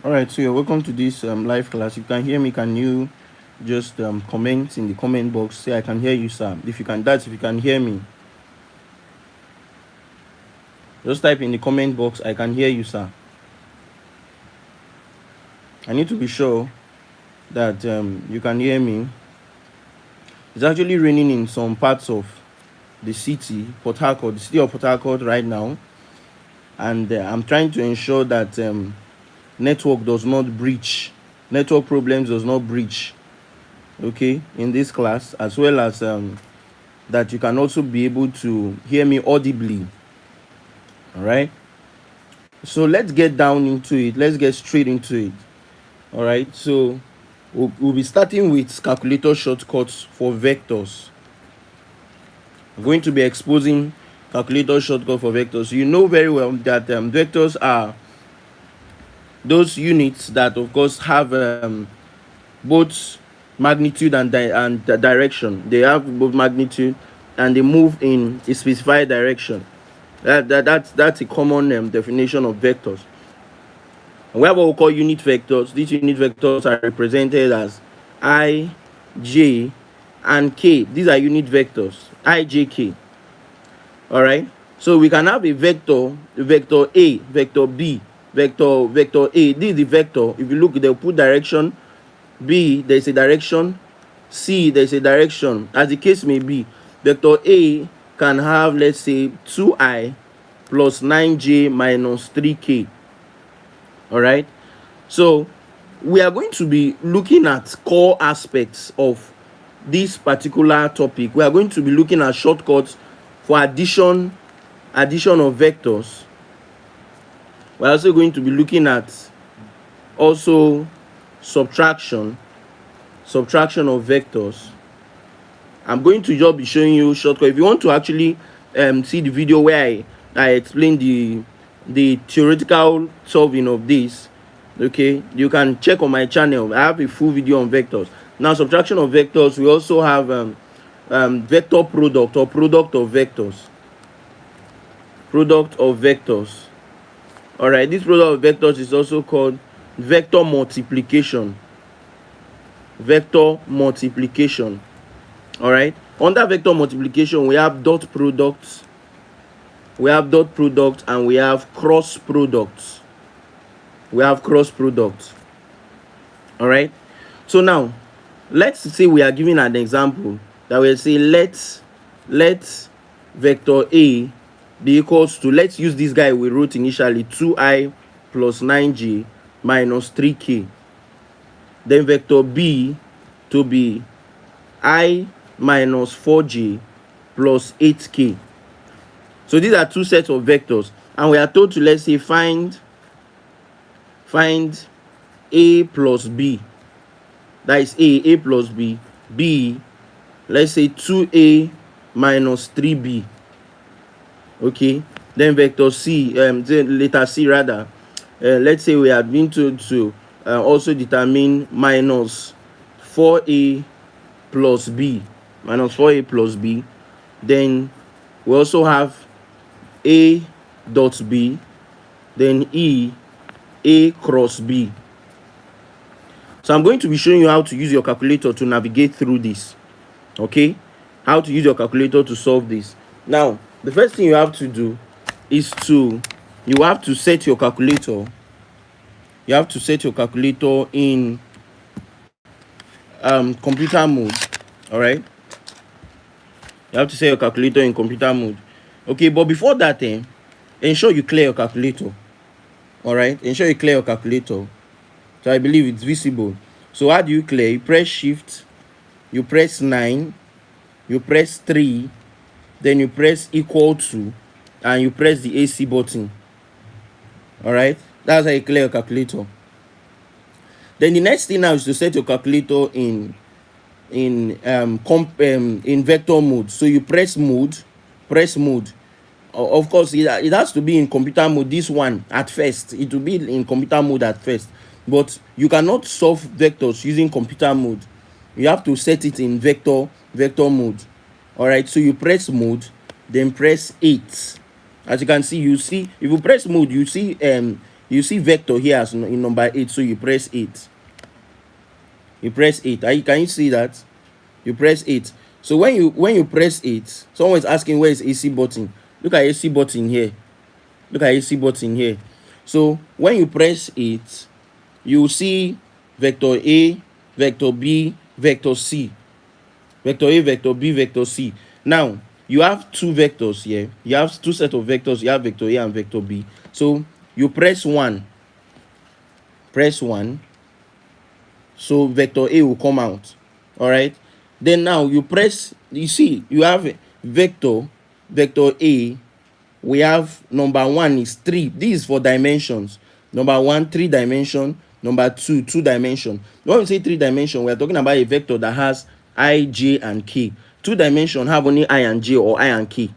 All right, so you're welcome to this live class. If you can hear me, can you just comment in the comment box? Say I can hear you, sir. If you can, if you can hear me. Just type in the comment box, I can hear you, sir. I need to be sure that you can hear me. It's actually raining in some parts of the city, Port Harcourt, the city of Port Harcourt right now, and I'm trying to ensure that network does not breach, network problems does not breach, okay, in this class, as well as that you can also be able to hear me audibly. All right, so let's get down into it. Let's get straight into it. All right, so we'll be starting with calculator shortcuts for vectors. I'm going to be exposing calculator shortcut for vectors. You know very well that vectors are those units that of course have both magnitude and direction. They have both magnitude and they move in a specified direction. That's a common definition of vectors. And we have what we call unit vectors. These unit vectors are represented as I, J, and K. These are unit vectors, I, J, K. All right, so we can have a vector A, vector B, vector A. This is the vector. If you look, they'll put direction. B, there's a direction. C, there's a direction. As the case may be, vector A can have, let's say, 2I plus 9J minus 3K. All right, so we are going to be looking at core aspects of this particular topic. We are going to be looking at shortcuts for addition of vectors. We're also going to be looking at also subtraction of vectors. I'm going to just be showing you shortcut. If you want to actually see the video where I explain the theoretical solving of this, okay, you can check on my channel. I have a full video on vectors. Now, subtraction of vectors, we also have vector product or product of vectors. All right, this product of vectors is also called vector multiplication. All right, under vector multiplication we have dot products, and we have cross products. All right, so now let's say we are giving an example that we'll say let vector A be equals to, let's use this guy we wrote initially, 2I plus 9J minus 3K. Then vector B to be I minus 4J plus 8K. So these are two sets of vectors, and we are told to, let's say, find A plus B. That is A plus B. B, let's say 2A minus 3B. Okay, then vector C, letter C rather, let's say we are being told to also determine minus 4A plus B. Then we also have A dot B, then A cross B. So I'm going to be showing you how to use your calculator to navigate through this. Okay, how to use your calculator to solve this. Now, the first thing you have to do is you have to set your calculator. You have to set your calculator in computer mode. All right, you have to set your calculator in computer mode. Okay, but before that, ensure you clear your calculator. All right, ensure you clear your calculator. So I believe it's visible. So how do you clear? You press shift, you press 9, you press 3, then you press equal to, and you press the AC button. All right, that's how you clear your calculator. Then the next thing now is to set your calculator in vector mode. So you press mode. Of course, it has to be in computer mode. This one at first, it will be in computer mode at first, but you cannot solve vectors using computer mode. You have to set it in vector mode. All right, so you press then press 8. As you can see, if you press mode, you see You see vector here as in number 8, so you press 8. You press 8. Can you see that? You press 8. So when you press 8, someone is asking where is AC button. Look at AC button here. Look at AC button here. So when you press 8, you see vector A, vector B, vector C. Vector A, vector B, vector C. Now, you have two vectors here. You have two set of vectors. You have vector A and vector B. So you press 1. Press 1. So vector A will come out. All right. Then now you press, you see, you have vector A. We have number 1 is 3. This is for dimensions. Number 1, 3 dimension. Number 2, 2 dimension. When we say 3 dimension, we are talking about a vector that has I, J, and K. 2 dimension have only I and J, or I and K.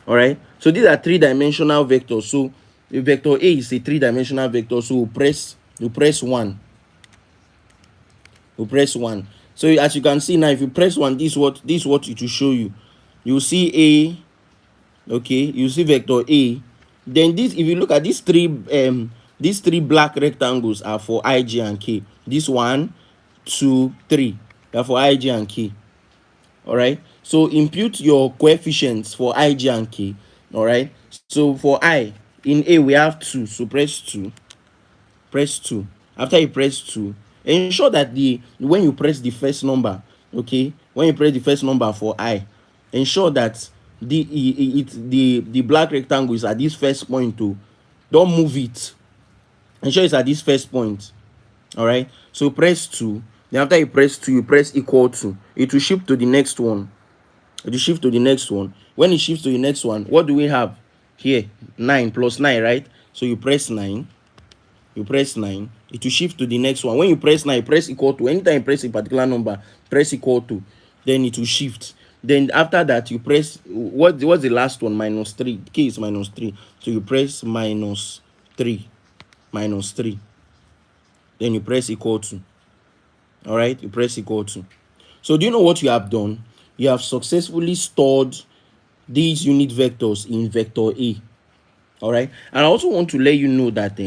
All right. So these are 3-dimensional vectors. So the vector A is a 3-dimensional vector. So we press 1. We press 1. So as you can see now, if you press 1, this is what it will show you. You see A. Okay, you see vector A. Then this, if you look at these three black rectangles are for I, J, and K. This 1, 2, 3. They are for I, J, and K. All right. So impute your coefficients for I, J, and K. All right. So for I, in A we have 2. So press 2. Press 2. After you press 2, ensure that when you press the first number, okay, when you press the first number for I, ensure that the black rectangle is at this first point too. Don't move it. Ensure it's at this first point. All right. So press 2. Then after you press 2, you press equal to. It will shift to the next one. It will shift to the next one. When it shifts to the next one, what do we have here? 9 plus 9, right? So you press 9. You press 9. It will shift to the next one. When you press 9, press equal to. Anytime you press a particular number, press equal to. Then it will shift. Then after that, you press, what's the last one? Minus 3. K is minus 3. So you press minus 3. Minus 3. Then you press equal to. All right, you press equal to. So do you know what you have done? You have successfully stored these unit vectors in vector A. All right, and I also want to let you know that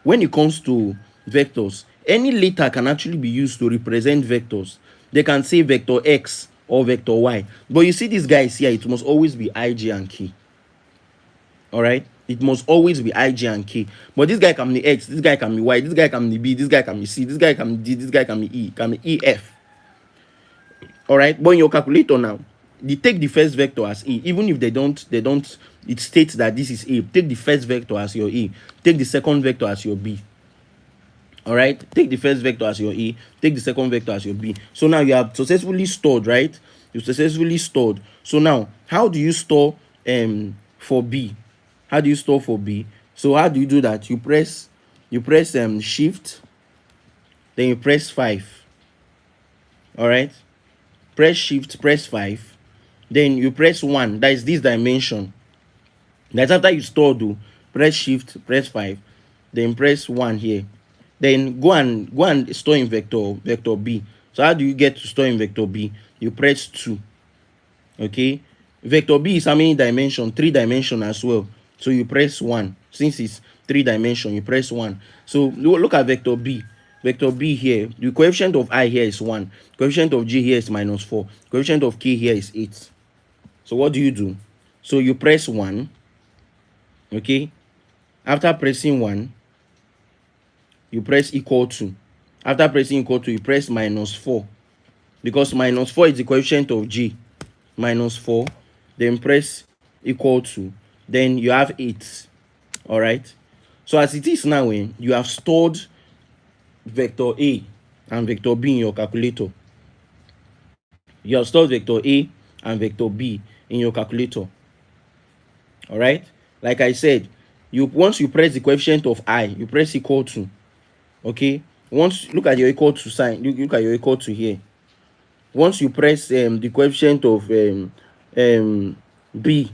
when it comes to vectors, any letter can actually be used to represent vectors. They can say vector X or vector Y, but you see these guys here, it must always be I, J, and K. All right, it must always be I, J, and K. But this guy can be X, this guy can be Y, this guy can be B, this guy can be C, this guy can be D, this guy can be E, can be E, F. All right, but in your calculator now, you take the first vector as A. Even if they don't, it states that this is A. Take the first vector as your A. Take the second vector as your B. All right, take the first vector as your A. Take the second vector as your B. So now you have successfully stored, right? You successfully stored. So now, how do you store for B? How do you store for B? So how do you do that? You press shift, then you press 5. All right, press shift, press 5, then you press 1. That is this dimension. That's after you store, press shift, press 5, then press 1 here. Then go and store in vector B. So how do you get to store in vector B? You press 2. Okay, vector B is how many dimension? 3 dimension as well. So you press 1. Since it's 3 dimension, you press 1. So look at vector B. Vector B here, the coefficient of I here is 1. Coefficient of J here is minus 4. Coefficient of K here is 8. So what do you do? So you press 1. Okay, after pressing 1, you press equal to. After pressing equal to, you press minus 4, because minus 4 is the coefficient of J. Minus 4, then press equal to, then you have 8. All right, so as it is now, when you have stored vector A and vector B in your calculator, you have stored vector A and vector B in your calculator. All right, like I said, once you press the coefficient of I, you press equal to. Okay, once, look at your equal to sign, look at your equal to here. Once you press the coefficient of B,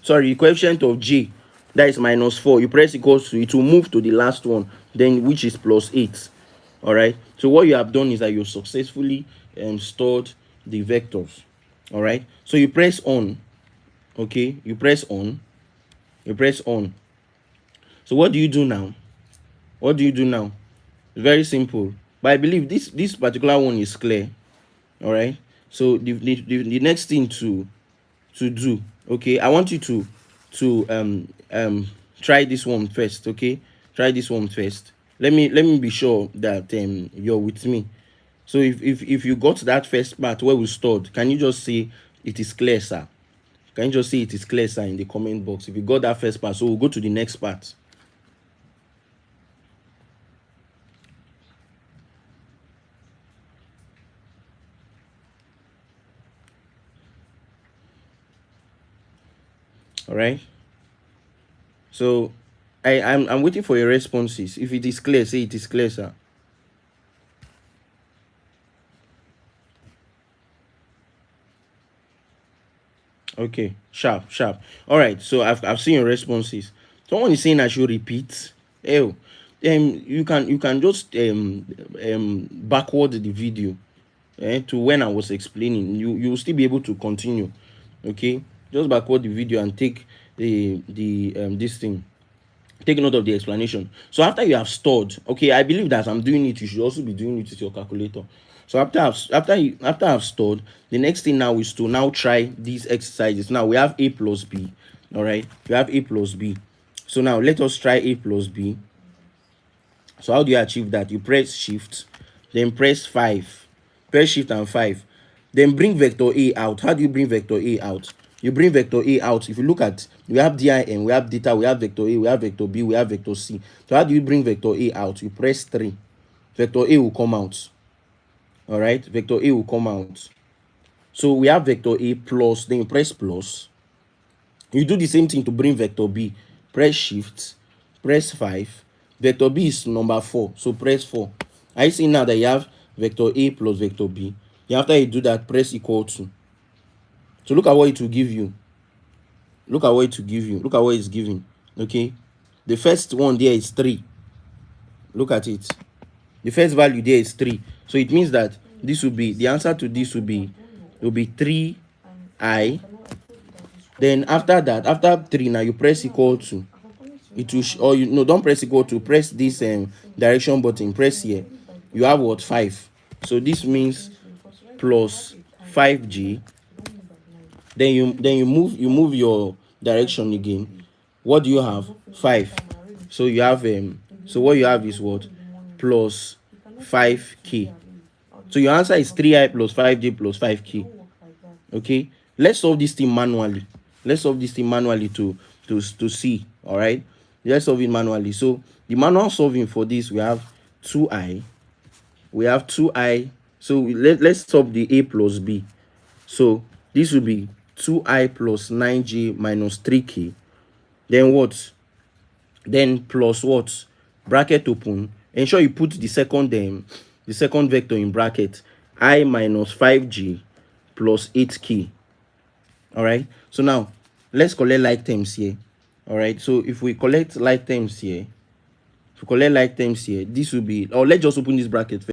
sorry, the coefficient of J, that is minus 4, you press equal to, it will move to the last one, then which is plus 8. All right, so what you have done is that you successfully stored the vectors. All right, so you press on. Okay, you press on. So what do you do now? What do you do now? It's very simple. But I believe this particular one is clear. All right. So the next thing to do, okay, I want you to try this one first. Okay, try this one first. Let me be sure that you're with me. So if you got that first part where we stored, can you just say it is clear, sir? Can you just say it is clear, sir, in the comment box if you got that first part? So we'll go to the next part. All right. So I'm waiting for your responses. If it is clear, say it is clear, sir. Okay, sharp. All right. So I've seen your responses. Someone is saying I should repeat. Oh, you can just backward the video to when I was explaining. You will still be able to continue. Okay, just backward the video and take the this thing. Take note of the explanation. So after you have stored, okay, I believe that I'm doing it, you should also be doing it with your calculator. So after I've stored, the next thing now is to now try these exercises. Now we have a plus b. All right, we have a plus b. So now let us try a plus b. So how do you achieve that? You press shift, then press 5. Press shift and 5. Then bring vector a out. How do you bring vector a out? You bring vector a out. If you look at, we have dim, we have data, we have vector a, we have vector b, we have vector c. So how do you bring vector a out? You press 3. Vector a will come out. All right, vector a will come out. So we have vector a plus, then you press plus. You do the same thing to bring vector b. Press shift, press 5. Vector b is number 4, so press 4. I see now that you have vector a plus vector b. Then after you do that, press equal to. So look at what it will give you. Look at what it will give you. Look at what it's giving. Okay, the first one there is 3. Look at it. The first value there is 3. So it means that this will be, the answer to this will be 3i. Then after that, after 3, now you press equal to. It will or you no, don't press equal to, press this direction button, press here. You have what? 5. So this means plus 5g. Then you move your direction again. What do you have? 5. So you have so what you have is what? Plus 5k. So your answer is 3i plus 5j plus 5k. Okay, let's solve this thing manually. Let's solve this thing manually to see. All right, let's solve it manually. So the manual solving for this, we have 2i. We have 2i. So let's solve the a plus b. So this will be 2i plus 9j minus 3k. Then what? Then plus what? Bracket open. Ensure you put the second vector in bracket. I minus 5j plus 8k. All right. So now let's collect like terms here. All right. So if we collect like terms here, this will be, or let's just open this bracket first.